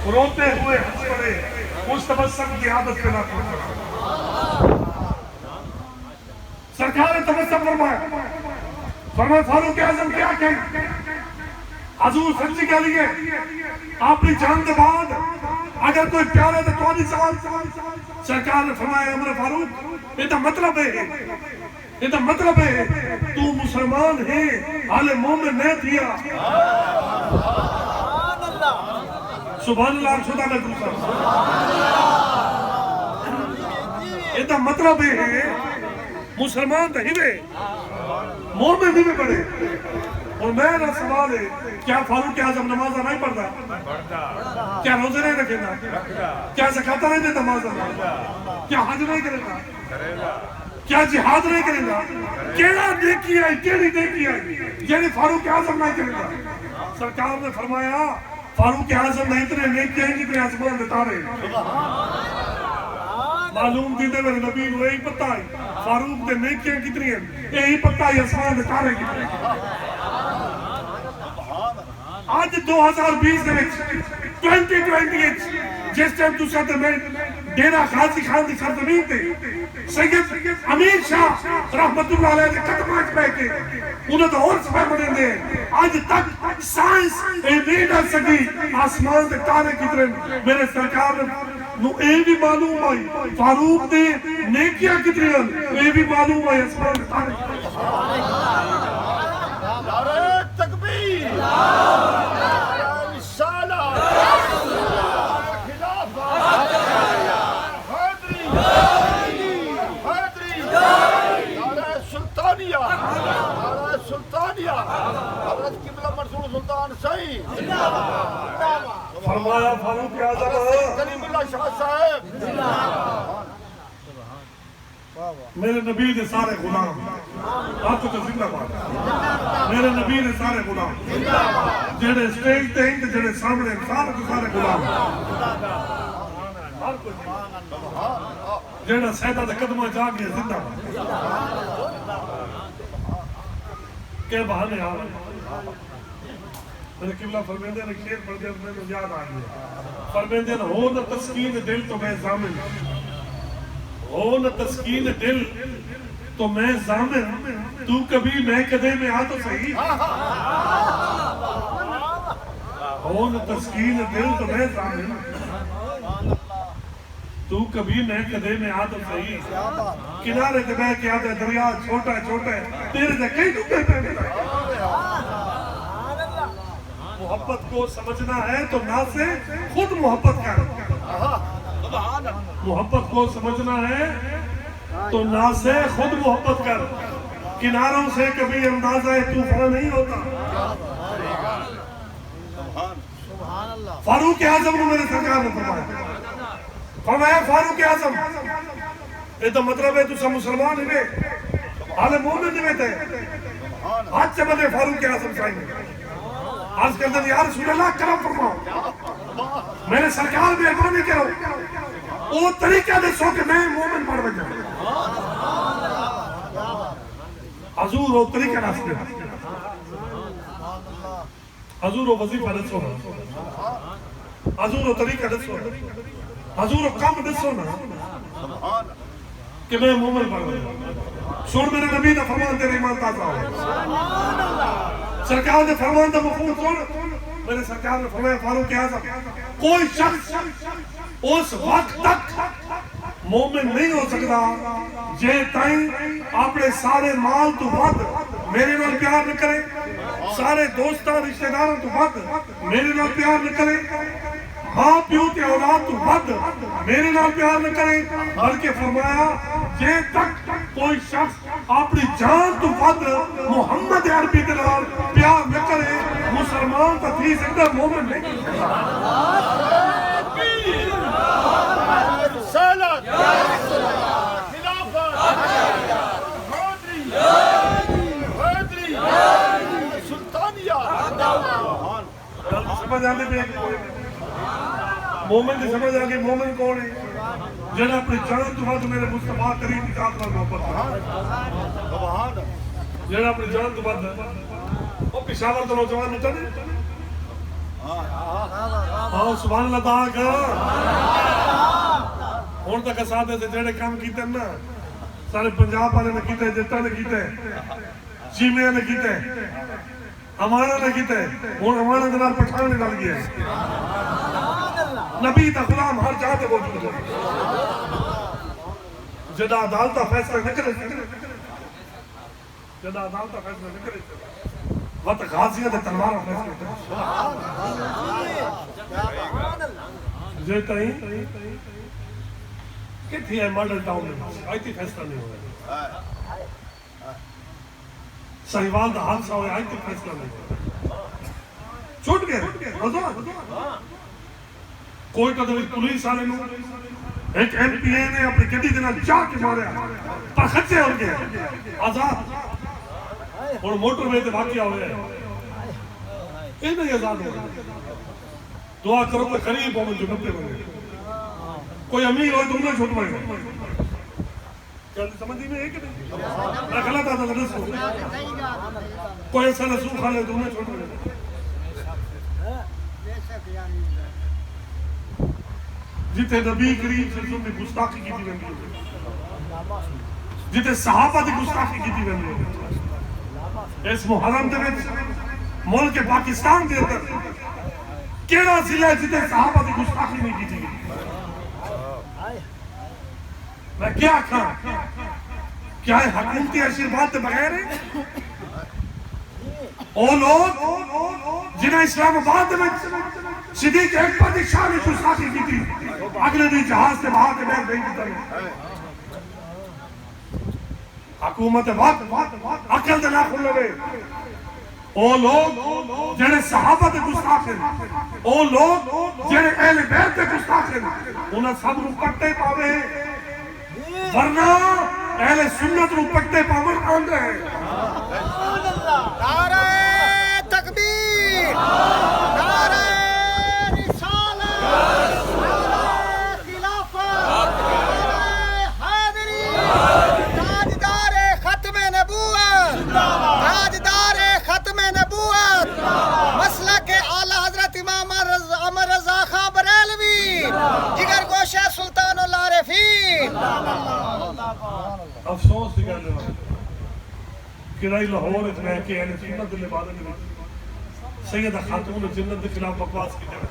روتے ہوئے ہنس پڑے اس تبسم کی عادت پہ لاکھ سرکار نے تبسم فرمایا فاروق اعظم کیا کہیں حضور سچی کہہ لیے اپنی جان کے بعد اگر کوئی پیارے تو کوئی سوال سرکار نے فرمایا عمر فاروق یہ تو مطلب ہے یہ تو مطلب ہے تو مسلمان ہے حال مومن نہیں دیا سبحان اللہ خدا میں دوسرا یہ تو مطلب ہے مسلمان تو ہی مومن بھی پڑھے اور میرا سوال ہے کیا فاروق اعظم نمازہ نہیں پڑھتا کیا روزے نہیں رکھے گا کیا زکاة نہیں دیتا نمازہ کیا حج نہیں کرے گا کیا جہاد نہیں کرے گا کیڑا نیکی ہے کیڑی نیکی ہے یعنی فاروق اعظم نہیں کرے گا سرکار نے فرمایا فاروق اعظم نہیں اتنے نیکی ہیں جتنے آسمان دیتا رہے معلوم دیدے میرے نبی کو یہی پتہ ہے فاروق دے نیکیاں کتنی ہیں یہی پتہ ہے آسمان دیتا رہے کتنی آج 2020 دے وچ 2020 جس ٹائم تو ساتھ میں ڈیرا غازی خان دی سرزمین تے سید امیر شاہ رحمت اللہ علیہ دے قدمات پہ کے انہوں تو اور سفر بنے دے آج تک سائنس نہیں ڈال سکی آسمان دے تارے کتنے میرے سرکار نو اے بھی معلوم آئی فاروق دے نیکیاں کتنی ہیں اے بھی معلوم آئی آسمان دے تارے نعرہ تکبیر نعرہ رسالہ خلافہ حیدری حیدری نعرہ سلطانیہ نعرہ سلطانیہ حضرت قبلہ منصور سلطان سعید فرمایا فاروق اعظم کلیم اللہ شاہ صاحب میرے نبی نے سارے غلام آپ کو زندہ بات میرے نبی نے سارے غلام جڑے اسٹیج تے ہیں جڑے سامنے سارے کے سارے غلام جڑا سیدہ دے قدمہ جا کے زندہ بات کہ بہانے آ میرے قبلہ فرمیندے نے شیر پڑھ دیا میں یاد آ گیا فرمیندے نے ہو نہ تسکین دل تو میں ضامن ہو نہ تسکین دل تو میں ضامن تو کبھی میں کدے میں آ تو صحیح ہو نہ تسکین دل تو میں ضامن تو کبھی میں کدے میں آ تو صحیح کنارے تے بہ کے آتے دریا چھوٹا ہے چھوٹا ہے تیرے سے کئی ڈوبے پہ ملا محبت کو سمجھنا ہے تو نہ سے خود محبت کر محبت کو سمجھنا ہے تو نہ سے خود محبت کر کناروں سے کبھی اندازہ طوفان نہیں ہوتا فاروق اعظم نے میرے سرکار نے فرمایا فاروق اعظم یہ تو مطلب ہے تو سب مسلمان ہوئے حال مومن ہوئے تھے آج سے بدے فاروق اعظم چاہیے آج کل دن یا رسول اللہ کرم فرماؤ میرے سرکار میں اگرانی کرو وہ طریقہ دے سو کہ میں مومن پڑھ بجا حضور وہ طریقہ ناستے حضور وہ وظیفہ دسو حضور وہ طریقہ دسو حضور وہ کام دسو نا کہ میں مومن پڑھ بجا سن میرے نبی دا فرمان تیرے ایمان تازہ ہو سرکار نے فرمان دا مفہوم سن میرے سرکار نے فرمایا فاروق اعظم کوئی شخص اس وقت تک مومن نہیں ہو سکتا جے تائیں اپنے سارے مال تو ود میرے نال پیار نہ کرے سارے دوستاں رشتہ داراں تو ود میرے نال پیار نہ کرے ماں پیو تے اولاد تو ود میرے نال پیار نہ کرے بلکہ فرمایا جے تک کوئی شخص اپنی جان تو ود محمد عربی دے نال پیار نہ کرے مسلمان تو تھی سکتا مومن نہیں رسالت خلافت حیدری سلطانیہ سمجھ آنے پہ مومن کی سمجھ آگے مومن کون ہے جنہا اپنے جان تو بعد میرے مصطفیٰ کریم کی ذات نال محبت جنہا اپنے جان تو بعد وہ پشاور تو نوجوان ہوتا نہیں ہاں سبحان اللہ تعالیٰ کا ہون تک ساتھے سے جڑے کام کیتے ہیں نا سارے پنجاب والے نے کیتے ہیں جتا نے کیتے ہیں چیمے نے کیتے ہیں ہمارا نے کیتے ہیں ہون ہمارا دنال پٹھان نے ڈال گیا ہے نبی تا غلام ہر جہاں تے موجود ہے جدا عدالتہ فیصلہ نہ کرے جدا عدالتہ فیصلہ نہ کرے وقت غازیہ دے تلوارہ فیصلہ کرے جے تائیں کتھی ہے ماڈل ٹاؤن میں آئی تھی فیصلہ نہیں ہوئے سہیوال دا حادثہ ہوئے آئی تھی فیصلہ نہیں ہوئے چھوٹ گئے رضوان کوئی قدر پولیس آنے لوں ایک ایم پی اے نے اپنی گڈی دینا جا کے ماریا پر خدشے ہو گئے آزاد اور موٹر میں تے واقعہ ہوئے یہ نہیں آزاد ہو گئے دعا کرو کہ قریب ہو من جو نبتے بنے کوئی امیر ہوئے تو انہیں چھوٹ بڑھے کیا سمجھی میں ہے کہ نہیں میں غلط آتا تھا رسو کوئی ایسا رسول کھا لے تو انہیں چھوٹ بڑھے جتے نبی کریم صلی اللہ علیہ وسلم نے گستاخی کی تھی بندی جتے صحابہ دی گستاخی کی تھی بندی اس محرم دے ملک پاکستان دے اندر کیڑا ضلع جتے صحابہ دی گستاخی نہیں کی تھی میں کیا کھاں کیا ہے حکومتی آشیرواد دے بغیر ہے او لوگ جنہیں اسلام آباد میں صدیق اکبر دی شان گستاخی کی تھی اگلے دی جہاز سے باہر کے بیر نہیں کی طرح حکومت وقت عقل دے ناخن لگے او لوگ جنہیں صحابہ دے گستاخ ہیں او لوگ جنہیں اہل بیت دے گستاخ ہیں انہیں سب رو پٹے پاوے ورنہ اہل سنت رو پٹے پاوے آن رہے نعرہ تکبیر نعرہ رسالت نعرہ خلافت نعرہ حیدری تاجدار ختم نبوت تاجدار ختم نبوت مسلک اعلی حضرت امام عمر رضا خان بریلوی جگر گوشہ سلطان العارفین افسوس دی گل ہے کرائی لاہور اتنا ہے کہ اہل سنت دل عبادت میں سیدہ خاتون جنت کے خلاف بکواس کی جائے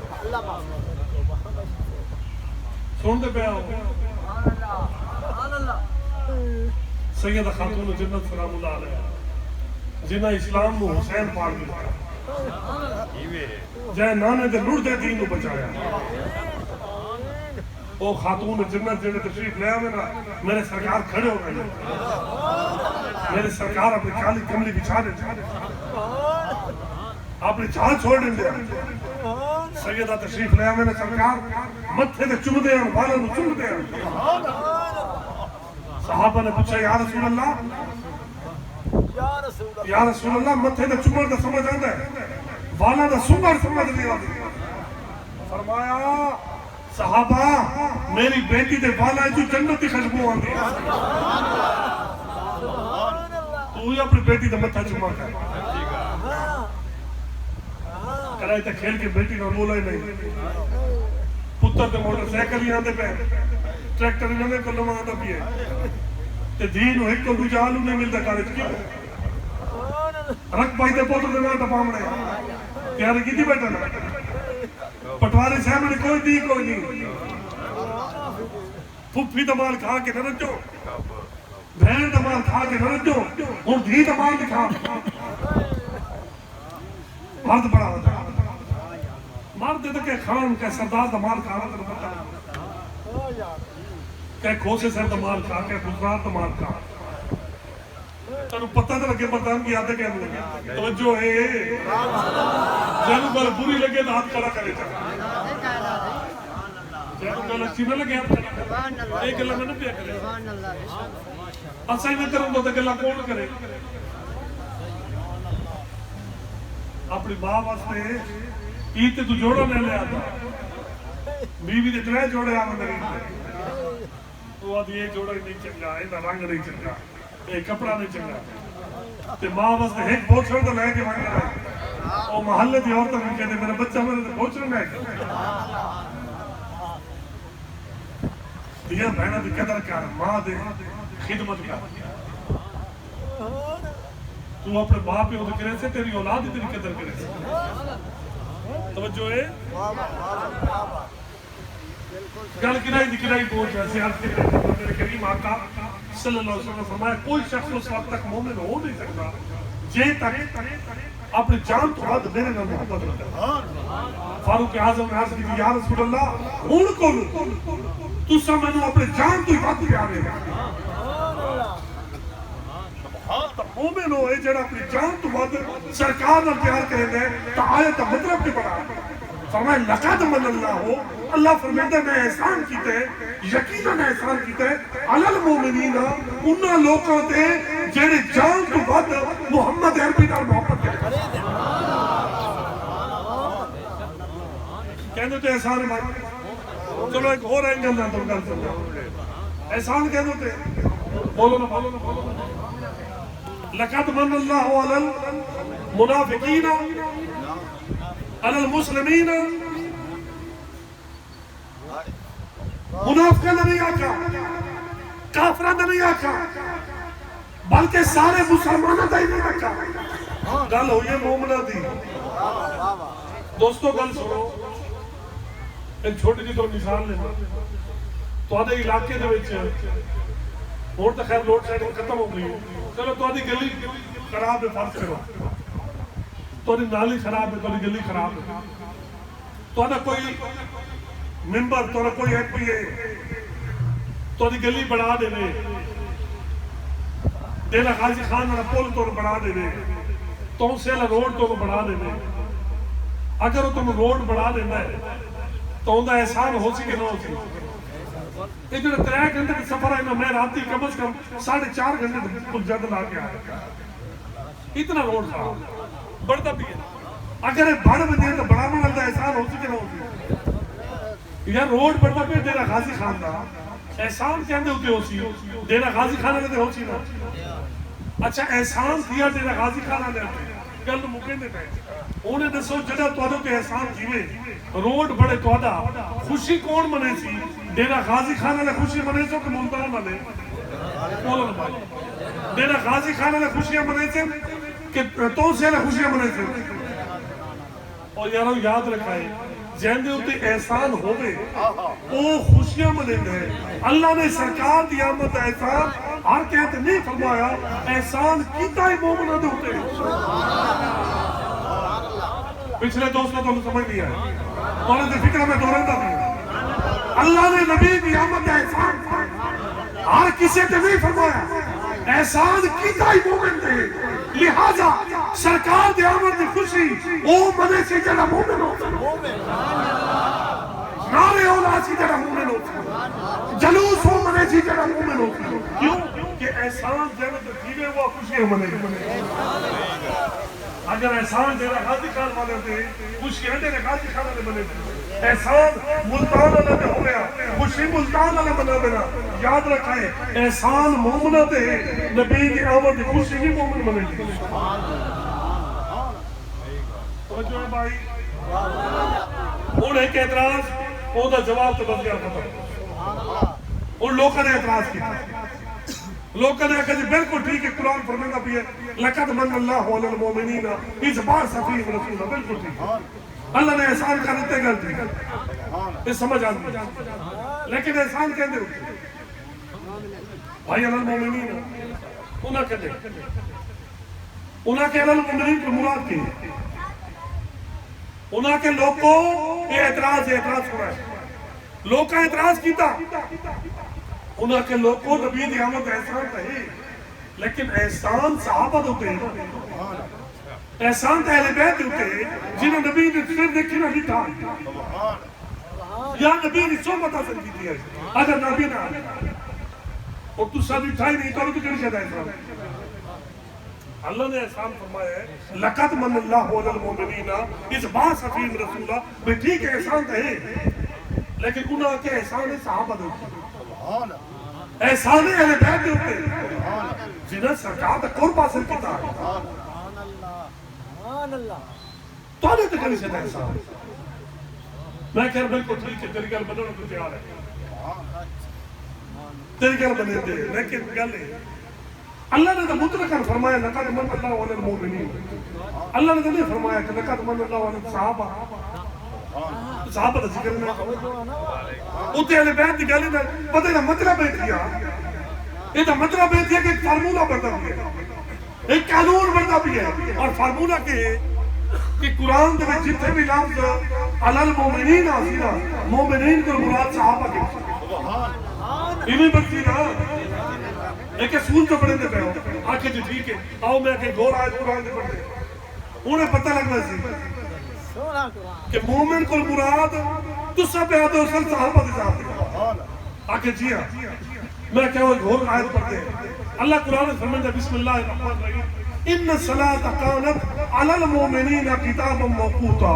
سن دے پہ آؤ سیدہ خاتون جنت سلام اللہ علیہ جنہ اسلام کو حسین پاڑ دیا جائے نانے دے لڑ دے دین کو بچایا وہ خاتون جنت جنہیں تشریف لے آوے نا میرے سرکار کھڑے ہو گئے میرے سرکار اپنی کالی کملی بچھا دے اپنی چھال چھوڑ دے سیدہ تشریف لے آوے نا سرکار متھے دے چم دے ہیں بالا نو چم دے ہیں صحابہ نے پوچھا یا رسول اللہ یا رسول اللہ متھے دے چمر دا سمجھ آندہ ہے بالا دا سمر سمجھ نہیں آندہ فرمایا صحابہ میری بیٹی دے بالا جو جنتی خشبو آندی ہے تو ہی اپنی بیٹی دے متھا چما کر کرائے تا کھیل کے بیٹی نہ رولا ہی نہیں پتر تے موٹر سائیکل ہی آندے پہ ٹریکٹر ہی نہ کلو آندہ بھی ہے تے دین ایک کو دوجہ آلو نہیں ملتا کالج کی رکھ بھائی دے پوتر دے نہ ٹپامڑے پیارے کی تھی بیٹا نا پٹواری صاحب نے کوئی دی کوئی نہیں پھوپھی دمال کھا کے نہ رجو بہن دمال کھا کے نہ رجو اور دھی دمال دکھا مرد بڑا ہوتا ہے مرد دے کہ خان کہ سردار دمال کھا رہا تھا کہ کھوسے سر دمال کھا کہ خسرات دمال کھا تانوں پتہ تو لگے مردان کی عادت کیا ہوگی توجہ ہے جانو گل بری لگے تو ہاتھ کھڑا کرے جانو گل اچھی نہ لگے ہاتھ کھڑا کرے ایک گلہ میں نہ پیا کرے اچھا ہی نہ کروں تو گلہ کون کرے اپنی ماں واسطے عید تے تو جوڑا لے لے آتا بیوی دے ترے جوڑے آمد نہیں تو آدھی یہ جوڑا نہیں چنگا یہ رنگ نہیں چنگا یہ کپڑا نہیں چنگا تے ماں واسطے ایک بوچھڑ تو لے کے مانگ رہا اور محلے دی عورتوں کو کہتے میرا بچہ میرے تے بوچھڑ لے کے دیا بہنہ دی قدر کر ماں دے خدمت کر تو اپنے باپ پہ کرے سے تیری اولاد ہی تیری قدر کرے سے توجہ ہے گل کنائی دی کنائی پہنچ جیسے میرے کریم آقا صلی اللہ علیہ وسلم نے فرمایا کوئی شخص اس وقت تک مومن ہو نہیں سکتا جے تک اپنی جان تو بعد میرے نام محبت رکھتا فاروق اعظم نے عرض کی یا رسول اللہ ہون کو تو سا میں اپنے جان تو ہی بات پیارے مومن ہوئے جڑا اپنی جان تو بعد سرکار نہ پیار کریں دے تو آیت مطلب کے بڑا فرمائے لقد من اللہ ہو اللہ فرمیدہ میں احسان کیتے یقیناً احسان کیتے علی المومنین انہاں لوگوں تے جڑے جان تو بعد محمد عربی نال محبت کرے کہندے تے احسان ہے بھائی چلو ایک اور اینگل نہ تو گل سمجھو احسان کہندے تے بولو نا لقد من اللہ علی المنافقین علی المسلمین منافقہ نے نہیں آکھا کافرہ نے نہیں آکھا بلکہ سارے مسلمانوں نے نہیں آکھا گل ہوئی مومنہ دی دوستو گل سنو ایک چھوٹی جی تو مثال لینا تو آدھے علاقے دے وچ اور تو خیر لوڈ شیڈنگ ختم ہو گئی چلو تو آدھی گلی خراب ہے فرض کرو تو آدھی نالی خراب ہے تو آدھی گلی خراب ہے تو آدھا کوئی ممبر تو آدھا کوئی ایک بھی ہے تو آدھی گلی بڑھا دے دے دینا غازی خان والا پول تو بڑھا دے دے تو سے روڈ تو بڑھا دے دے اگر وہ تم روڈ بڑھا دینا ہے تو ان کا احسان ہو سی کہ نہ ہو سی ادھر 3 گھنٹے کا سفر ہے میں راتی کم از کم 4.5 گھنٹے کل جد لا کے آیا اتنا روڈ خراب بڑھتا بھی ہے اگر بڑھ بجے تو بڑا منل کا احسان ہو سی کہ نہ ہو سی یا روڈ بڑھتا بھی دینا غازی خان کا احسان کہندے ہوتے ہو سی دینا غازی خان نے ہو سی نا اچھا احسان کیا دینا غازی خان نے گل تو مکے دے پہ انہیں دسو جڑا تو تے احسان کیویں روڈ بڑے تو خوشی کون منے سی دینا غازی خان نے خوشی منے سو کہ ملتان والے بولو نا دینا غازی خان نے خوشیاں منے سے کہ تو سے خوشیاں منے سے اور یارو یاد رکھائے جہاں دے ہوتے احسان ہوئے وہ خوشیاں منے گئے اللہ نے سرکار دی آمد احسان ہر کہتے نہیں فرمایا احسان کیتا ہی مومنہ دے ہوتے پچھلے دوستوں تو سمجھ نہیں آئے انہوں نے فکر میں دورہ دا بھی اللہ نے نبی دی آمد احسان ہر کسی تے نہیں فرمایا احسان کیتا ہی مومن دے لہذا سرکار دی آمد دی خوشی او منے سے جڑا مومن ہوتا نارے اولا سی جڑا مومن ہوتا جلوس ہو منے سی جڑا مومن ہوتا کیوں کہ احسان جنت دیوے ہوا خوشی منے اگر احسان دینا غازی خان والے ہوتے خوشی ہنڈے نے غازی خان والے بنے تھے احسان ملتان والے نے ہو گیا خوشی ملتان والے بنا دینا یاد رکھائے احسان مومنہ دے نبی کی آمد خوشی بھی مومن بنے تھے توجہ ہے بھائی انہیں ایک اعتراض وہ دا جواب تو بس گیا ختم ان لوگوں نے اعتراض کیا لوگوں نے کہا جی بالکل ٹھیک ہے قرآن فرماتا بھی ہے لقد من اللہ علی المومنین اس بار صفیہ رسول بالکل ٹھیک اللہ نے احسان کرتے گل تھی اس سمجھ آدمی لیکن احسان کہتے ہوتے بھائی علی المومنین انہاں کہتے انہاں کے علی المومنین کو مراد کی انہاں کے لوگ کو یہ اعتراض ہو رہا ہے لوگ کا اعتراض کیتا انہاں کے لوگ کو نبی دی آمد احسان کہے لیکن احسان صحابہ ہوتے ہیں نا، احسان تو اہل بیت ہوتے ہیں جنہوں نبی نے صرف دیکھی نہ لکھا یا نبی نے صحبت حاصل کی ہے. اگر نبی نہ اور تو ساتھ اٹھائی نہیں تو کر شاید احسان. اللہ نے احسان فرمایا ہے لقد من اللہ علی المؤمنین اذ بعث فیہم رسولا. بھئی ٹھیک ہے احسان تو ہے لیکن انہاں کے احسان صحابہ ہوتے ہیں، احسان اہل بیت ہوتے ہیں جنہاں سرکار کا قرب حاصل کیتا ہے. تو آنے تو کری شاید احسان. میں کہہ رہا بالکل ٹھیک ہے تیری گل بدلنے کو تیار ہے، تیری گل بنے دے، لیکن گل ہے اللہ نے تو مطلقاً فرمایا لقد من اللہ علی المؤمنین. اللہ نے تو نہیں فرمایا کہ لقد من اللہ علی الصحابہ. صحابہ کا ذکر نہیں اتنے اہل بیت کی گل ہے. پتہ ہے مطلب ہے کیا یہ تو مطلب ہے کہ ایک فارمولہ بنتا بھی ہے، ایک قانون بنتا بھی ہے. اور فارمولہ کہ قرآن میں جتنے بھی لفظ علی المؤمنین آتی نا، مومنین کو مراد صحابہ کے انہیں بنتی نا. ایک سکول تو پڑھیں دے پہ ہو آکے جو ٹھیک ہے آؤ میں کہ گھور آئے قرآن دے پڑھتے انہیں پتہ لگنا سی کہ مومن کو مراد تو سب پہ آتے ہو سل صحابہ دے جاتے آکے جی ہاں میں کہوں گھور آئے پڑھتے اللہ قرآن فرمائے بسم اللہ الرحمن الرحیم ان الصلاۃ کانت علی المؤمنین کتابا موقوتا.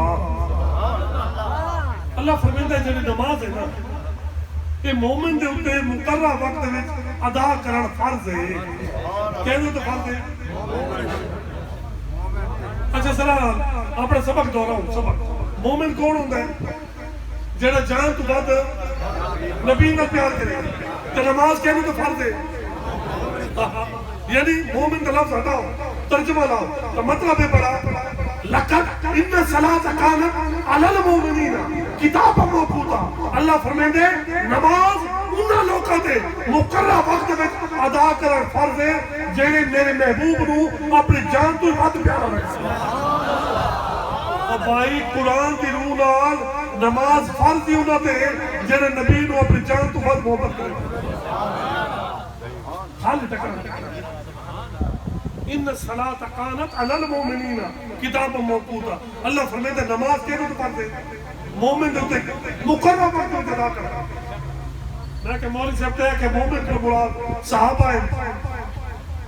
اللہ فرمائے جڑی نماز ہے نا کہ مومن دے ہوتے مقررہ وقت میں ادا کرنا فرض ہے. کہنے تو فرض ہے. اچھا ذرا اپنا سبق دہراؤں. سبق مومن کون ہوتا ہے؟ جڑا جان تو بعد نبی نہ پیار کرے تو نماز کہنے تو فرض ہے. یعنی مومن کا لفظ ہٹاؤ ترجمہ لاؤ تو مطلب ہے بڑا لقد ان الصلاۃ کانت علی المؤمنین کتابا موقوتا. اللہ فرمائے نماز انہاں لوکاں تے مقررہ وقت وچ ادا کرنا فرض ہے جڑے میرے محبوب نو اپنی جان تو ود پیارا رکھدے. او بھائی قرآن دی روح نال نماز فرض ہی انہاں تے جڑے نبی نو اپنی جان تو ود محبت کرے. حال تک ان الصلاۃ کانت علی المؤمنین کتابا موقوتا. اللہ فرمائے نماز کہنے تو فرض ہے مومن دے مقررہ وقت میں ادا کرنا. میں کہ مولوی صاحب کہا کہ مومن کا مراد صحابہ ہیں.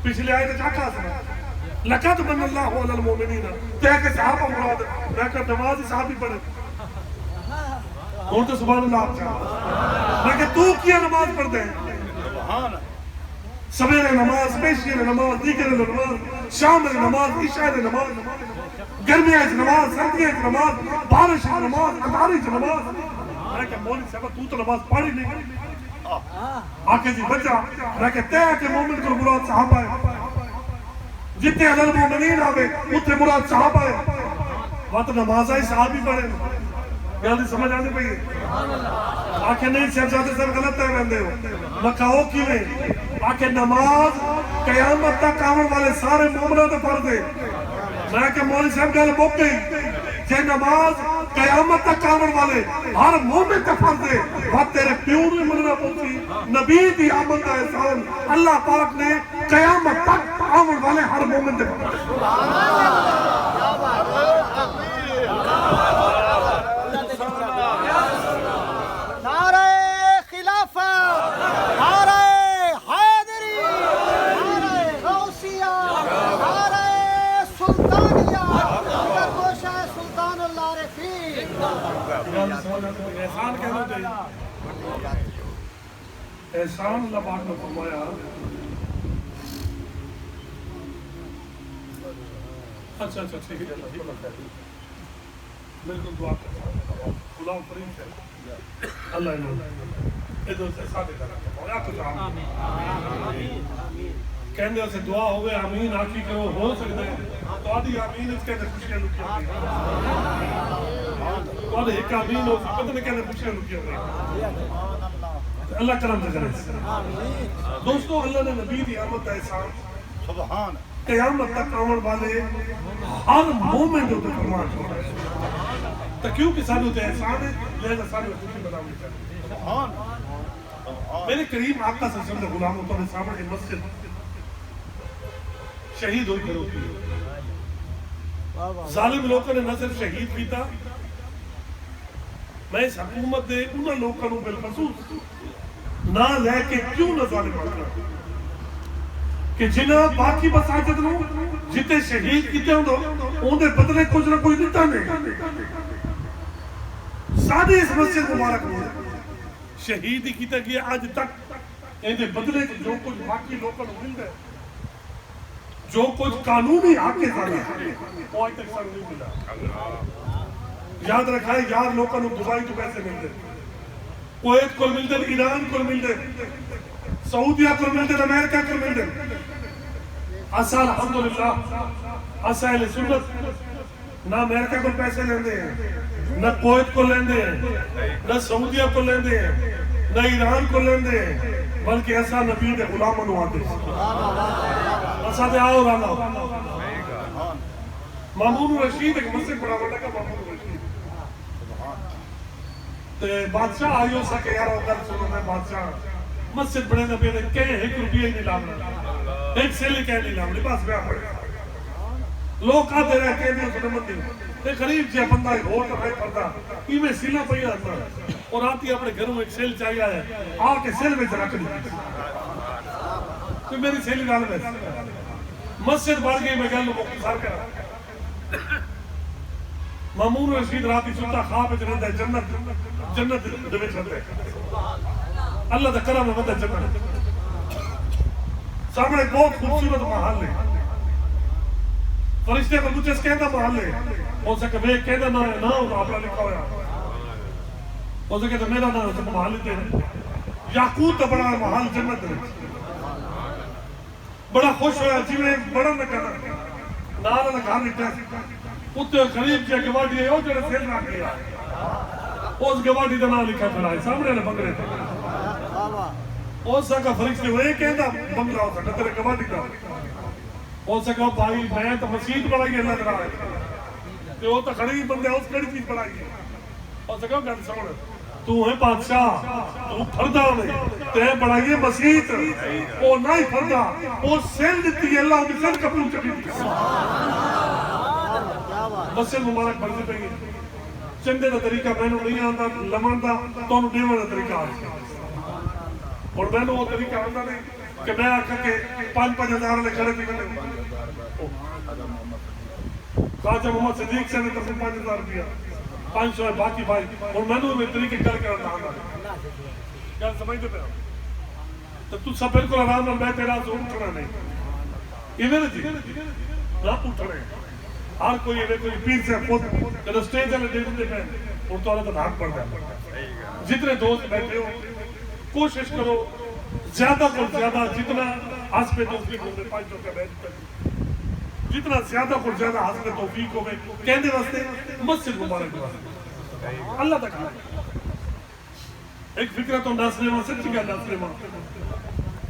پچھلے آئے تو کیا سنا لقد من اللہ علی المؤمنین کہہ کہ صحابہ مراد. میں کہ نماز ہی صحابی پڑھے اور تو سبحان اللہ آپ چاہا. میں کہ تو کیا نماز پڑھ دیں سویرے نماز پیشی نماز دیگر نماز شام نماز عشاء نماز گرمیاں نماز سردیاں نماز بارش نماز اتاری نماز. میں کہ مولوی صاحب تو نماز پڑھی نہیں آکے جی بچہ. میں کہ تے کہ مومن کو مراد صحابہ ہے جتنے علی المؤمنین آوے اتنے مراد صحابہ ہے. وقت نماز آئی صحابی پڑھے گل سمجھ آنے پئی آکے نہیں شہزادے صاحب غلط ہے رہندے ہو. میں کہو کیوں ہے آکے نماز قیامت تک آون والے سارے مومنوں تے فرض ہے. میں کہ مولوی صاحب گل مک گئی کہ نماز قیامت تک آون والے ہر مومن تے فرض ہے. وقت تیرے پیو نے مننا پوچھی نبی دی آمد کا احسان اللہ پاک نے قیامت تک آون والے ہر مومن تے فرض ہے. نعرہ خلافت، نعرہ حیدری، نعرہ غوثیہ، نعرہ سلطانیہ، سرگوشہ سلطان العارفین. احسان کہنا چاہیے. احسان اللہ پاک نے فرمایا اچھا ٹھیک ہے بالکل دعا کرتا غلام فریم سے اللہ انہوں ادھر سے ساتھ کرنا کہنے سے دعا ہوئے آمین آخی کرو ہو سکتے ہیں تو آدھی آمین اس کہنے خوشیاں لکھی ہوئی تو آدھی ایک آمین ہو پتہ نہیں کہنے خوشیاں لکھی ہوئی. اللہ کرم سے کرے. دوستو اللہ نے نبی دی آمد کا احسان سبحان قیامت تک آون والے ہر مومن جو فرمان چھوڑا ہے. تو کیونکہ سانو تے احسان ہے لہذا سانو خوشی مناونی چاہیے. سبحان میرے کریم آقا صلی اللہ علیہ وسلم غلاموں کے سامنے مسجد شہید ہوئی کرو گی. ظالم لوگوں نے نہ صرف شہید کیتا, میں اس حکومت دے انہاں لوگوں کو بالخصوص نہ لے کے کیوں نہ ظالم کرنا کہ جنہاں باقی مساجد نو جتے شہید کیتے ہوں دے بدلے کچھ نہ کوئی دیتا نہیں. سارے اس مسجد مبارک میں شہید ہی کیتا گیا آج تک, ان دے بدلے جو کچھ باقی لوگوں کو مل رہا ہے, جو کچھ قانونی حق کے ساتھ وہ آج تک سر نہیں ملا. یاد رکھائے یار لوگوں کو دبئی تو پیسے ملتے, کویت کو ملتے, ایران کو ملتے, سعودیہ کو ملتے, امریکہ کو ملتے. اسا الحمدللہ اسا اہل سنت نہ امریکہ کو پیسے لیندے ہیں, نہ کویت کو لیندے ہیں, نہ سعودیہ کو لیندے ہیں, نہ ایران کو لیندے ہیں, بلکہ ایسا نبی دے غلاموں نو آتے اسا دے آؤ رانا. مامون رشید ایک مسجد بڑا بڑا کا مامون رشید تے بادشاہ آئیو سا کہ یار اوکر سنو میں بادشاہ مسجد بڑے نبی نے کہیں 1 روپیہ ہی نہیں لاؤنا, 1 سیلی کہیں نہیں لاؤنا, بس بیاہ پڑے. لوگ آتے رہے کہیں نہیں اس نے مندی ایک غریب جی بندہ ایک ہو تو بھائی پڑتا کی میں سیلہ پہی آتا اور آتی اپنے گھروں ایک سیل چاہیے ہے, آ کے سیل میں رکھ دی تو میری سیلی ڈال میں مسجد بڑھ گئی, میں گل مختصر کرا. مامون رشید راتی ستا خواب جنت ہے, جنت دے چھتے اللہ دا کرم ہے مدد جنت سامنے بہت خوبصورت محل ہے. فرشتے کو مجھے اس کہتا محل ہے, ہو سکے میں کہتا نہ ہے, نہ ہوگا اپنا لکھا ہویا, ہو سکے تو میرا نہ ہو سکے محل تے یاقوت تا بڑا محل جنت ہے. بڑا خوش ہویا جی میں بڑا نہ کرنا نالا نہ گھر لکھا اتنے غریب جی گواڈی ہے, وہ جڑے سیل نہ کیا اس گواڈی دا نام لکھا کھڑا ہے سامنے نے بنگلے تھے. اس سکا فرشتے ہوئے کہتا بنگلہ ہو سکتا تیرے گواڈی دا, ہو سکا بھائی میں تو مسجد بڑھائی اللہ درہ ہے تو وہ تو خریب بندے اس کڑی چیز بڑھائی ہے. ہو سکا گھر سوڑ تو ہے بادشاہ, تو پھردہ میں تے بڑھائی ہے مسجد, وہ نہ ہی پھردہ وہ سیل دیتی ہے اللہ ان کی سیل قبول چکی تھی. مسجد مبارک بڑھتے پہ گئی چندے دا طریقہ میں نے نہیں آندا لمن دا تو انہوں دیوان دا طریقہ آتا اور میں نے وہ طریقہ آندا نہیں کہ میں آکھا کہ 5-5 ہزار لے کھڑے بھی کرے. خواجہ محمد صدیق سے نے تقسیم 5,000 روپیہ 500 ہے باقی بھائی, اور میں نے وہ طریقے کر کے آندا کیا سمجھتے پہ تو تو سب بالکل آرام میں بیٹھے رہا تو اٹھنا نہیں یہ میرے جی نہ اٹھنے ہر کوئی یہ کوئی پیر سے خود جب سٹیج والے دیکھتے ہیں اور تو اللہ کا حق پڑتا ہے. جتنے دوست بیٹھے ہو کوشش کرو زیادہ کو زیادہ جتنا ہس پہ توفیق ہوگے 500 کا بیٹھ کر جتنا زیادہ کو زیادہ ہس پہ توفیق ہوگے کہنے واسطے مسجد مبارک واسطے اللہ تک ایک فکرہ تو ناسلے ماں سچی گیا ناسلے ماں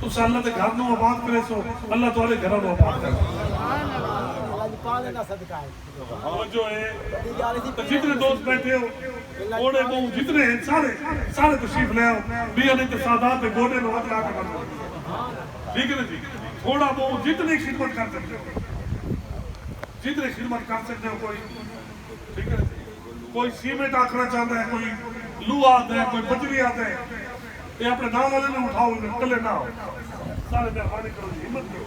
تو اللہ تے گھر نو آباد کرے سو اللہ تو آلے گھر نو آباد کرے جو ہے جتنے دوست بیٹھے ہو اوڑے کو جتنے ہیں سارے تشریف لے آؤ بیان انتصادات پہ گوڑے نو ہاتھ لا کے بندو ٹھیک ہے نا جی تھوڑا بہت جتنے خدمت کر سکتے ہو جتنے خدمت کر سکتے ہو کوئی ٹھیک ہے کوئی سیمنٹ آکھنا چاہتا ہے کوئی لو آتا ہے کوئی بجری آتا ہے یہ اپنے نام والے نے اٹھاؤ کلے نہ ہو سارے مہربانی کرو جی ہمت کرو